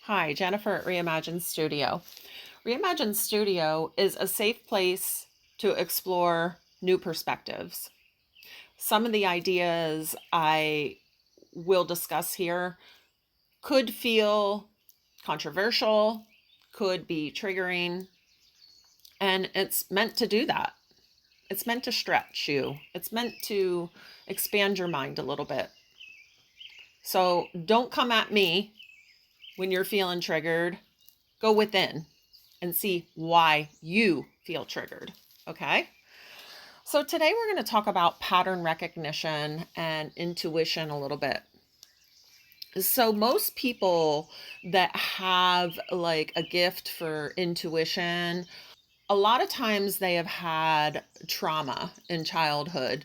Hi, Jennifer at Reimagine Studio. Reimagine Studio is a safe place to explore new perspectives. Some of the ideas I will discuss here could feel controversial, could be triggering, and it's meant to do that. It's meant to stretch you, it's meant to expand your mind a little bit. So don't come at me when you're feeling triggered. Go within and see why you feel triggered. Okay. So today we're going to talk about pattern recognition and intuition a little bit. So most people that have like a gift for intuition, a lot of times they have had trauma in childhood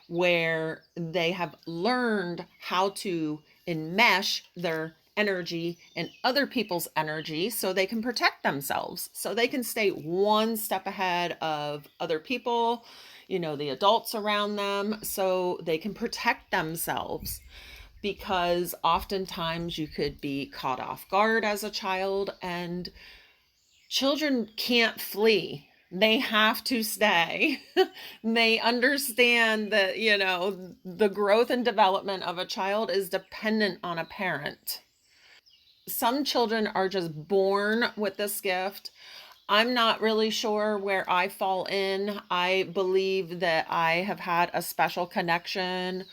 where they have learned how to enmesh their energy and other people's energy so they can protect themselves, so they can stay one step ahead of other people, the adults around them, so they can protect themselves. Because oftentimes you could be caught off guard as a child, and children can't flee. They have to stay. They understand that, the growth and development of a child is dependent on a parent. Some children are just born with this gift. I'm not really sure where I fall in. I believe that I have had a special connection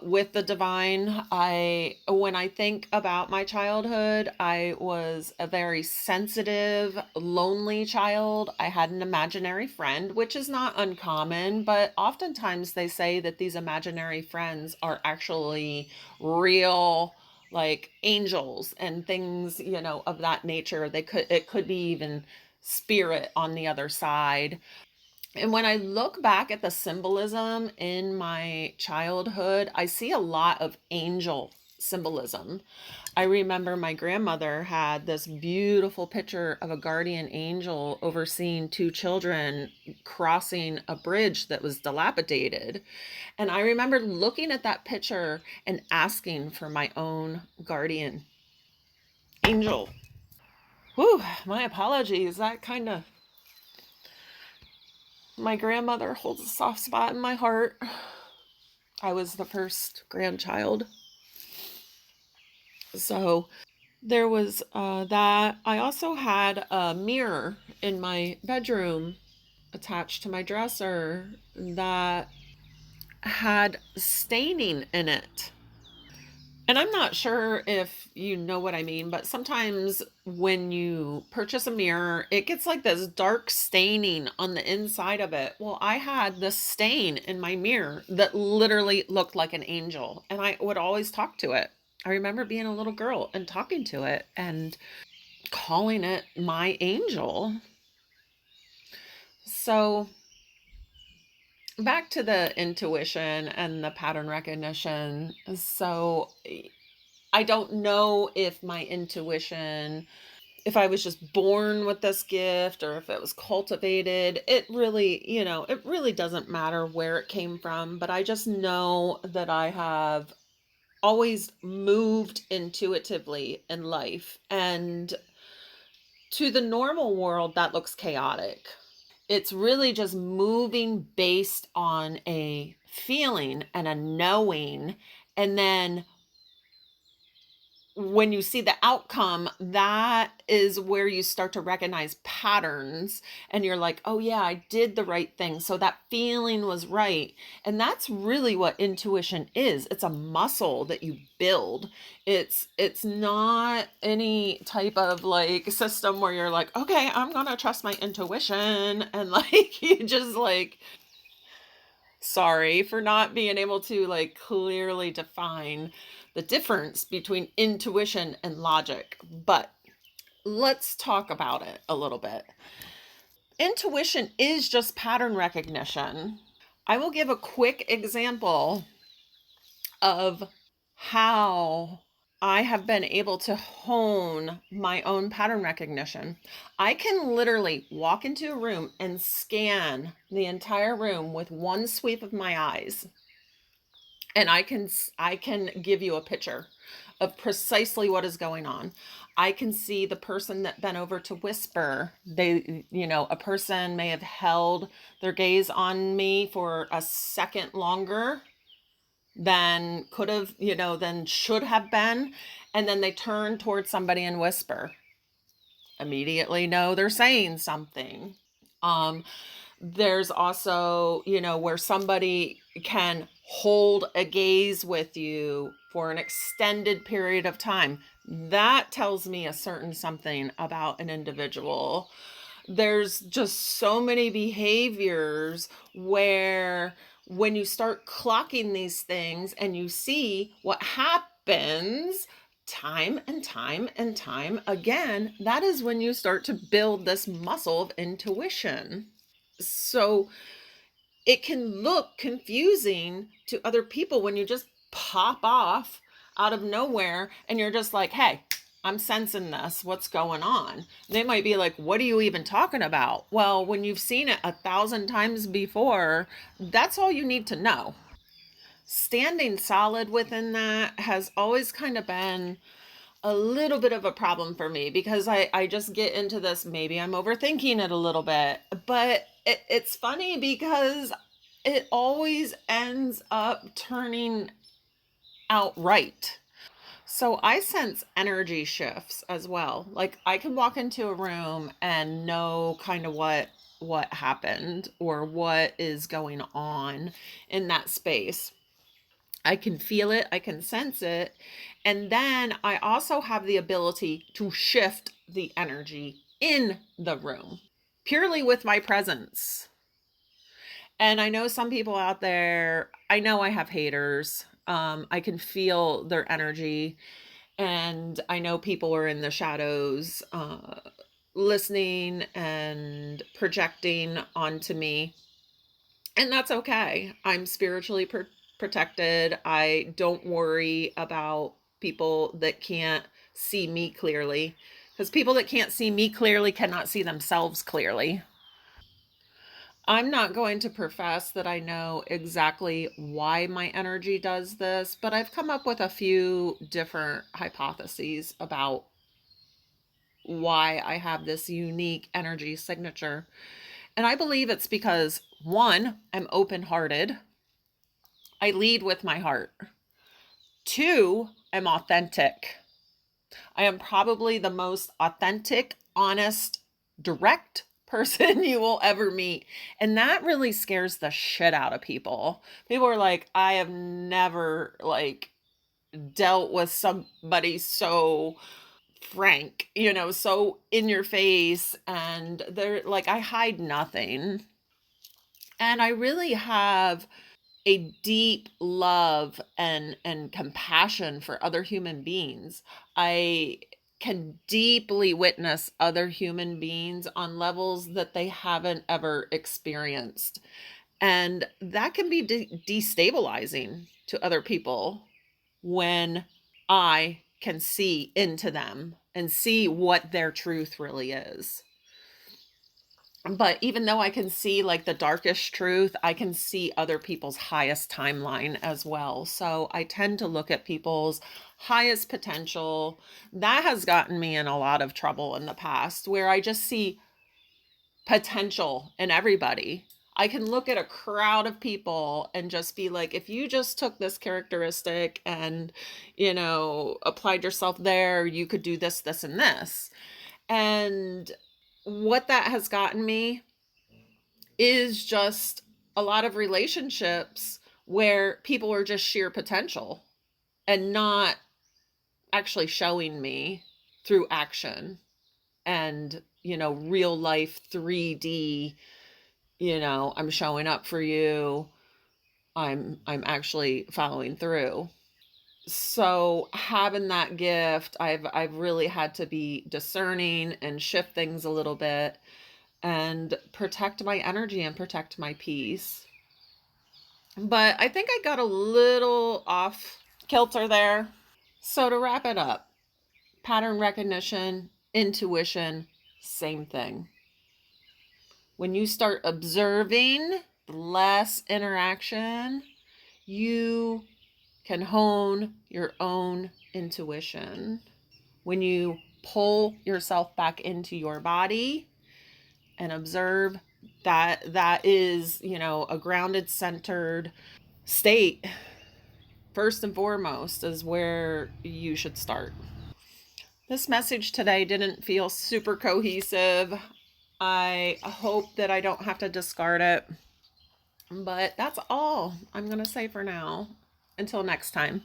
with the divine. When I think about my childhood, I was a very sensitive, lonely child. I had an imaginary friend, which is not uncommon, but oftentimes they say that these imaginary friends are actually real, like angels and things, of that nature. It could be even spirit on the other side. And when I look back at the symbolism in my childhood, I see a lot of angel symbolism. I remember my grandmother had this beautiful picture of a guardian angel overseeing two children crossing a bridge that was dilapidated. And I remember looking at that picture and asking for my own guardian angel. Whew, my apologies. My grandmother holds a soft spot in my heart. I was the first grandchild. So there was that. I also had a mirror in my bedroom attached to my dresser that had staining in it. And I'm not sure if you know what I mean, but sometimes when you purchase a mirror, it gets like this dark staining on the inside of it. Well, I had this stain in my mirror that literally looked like an angel, and I would always talk to it. I remember being a little girl and talking to it and calling it my angel. So, back to the intuition and the pattern recognition. So, I don't know if my intuition, if I was just born with this gift or if it was cultivated. It really doesn't matter where it came from, but I just know that I have always moved intuitively in life. And to the normal world, that looks chaotic. It's really just moving based on a feeling and a knowing, and then when you see the outcome, that is where you start to recognize patterns, and you're like, oh yeah, I did the right thing. So that feeling was right. And that's really what intuition is. It's a muscle that you build. It's not any type of like system where you're like, okay, I'm gonna trust my intuition, and like you just like, sorry for not being able to like clearly define the difference between intuition and logic, but let's talk about it a little bit. Intuition is just pattern recognition. I will give a quick example of how I have been able to hone my own pattern recognition. I can literally walk into a room and scan the entire room with one sweep of my eyes, and I can give you a picture of precisely what is going on. I can see the person that bent over to whisper. A person may have held their gaze on me for a second longer than could have, than should have been. And then they turn towards somebody and whisper. Immediately know they're saying something. Um, there's also, where somebody can hold a gaze with you for an extended period of time. That tells me a certain something about an individual. There's just so many behaviors where when you start clocking these things and you see what happens time and time and time again, that is when you start to build this muscle of intuition. So it can look confusing to other people when you just pop off out of nowhere and you're just like, hey, I'm sensing this. What's going on? They might be like, what are you even talking about? Well, when you've seen it 1,000 times before, that's all you need to know. Standing solid within that has always kind of been a little bit of a problem for me because I just get into this, maybe I'm overthinking it a little bit, but it's funny because it always ends up turning out right. So I sense energy shifts as well. Like I can walk into a room and know kind of what happened or what is going on in that space. I can feel it, I can sense it. And then I also have the ability to shift the energy in the room purely with my presence. And I know some people out there, I know I have haters. I can feel their energy. And I know people are in the shadows, listening and projecting onto me. And that's okay. I'm spiritually protected. I don't worry about people that can't see me clearly because people that can't see me clearly cannot see themselves clearly. I'm not going to profess that I know exactly why my energy does this, but I've come up with a few different hypotheses about why I have this unique energy signature. And I believe it's because one, I'm open hearted. I lead with my heart. Two, I'm authentic. I am probably the most authentic, honest, direct person you will ever meet. And that really scares the shit out of people. People are like, I have never dealt with somebody so frank, so in your face, and they're like, I hide nothing. And I really have a deep love and compassion for other human beings. I can deeply witness other human beings on levels that they haven't ever experienced. And that can be destabilizing to other people when I can see into them and see what their truth really is. But even though I can see like the darkest truth, I can see other people's highest timeline as well. So I tend to look at people's highest potential. That has gotten me in a lot of trouble in the past where I just see potential in everybody. I can look at a crowd of people and just be like, if you just took this characteristic and, applied yourself there, you could do this, this, and this. And what that has gotten me is just a lot of relationships where people are just sheer potential and not actually showing me through action and, real life 3D, I'm showing up for you. I'm actually following through. So having that gift, I've really had to be discerning and shift things a little bit and protect my energy and protect my peace. But I think I got a little off kilter there. So to wrap it up, pattern recognition, intuition, same thing. When you start observing less interaction, you can hone your own intuition, when you pull yourself back into your body and observe that is, a grounded, centered state, first and foremost, is where you should start. This message today didn't feel super cohesive. I hope that I don't have to discard it. But that's all I'm going to say for now. Until next time.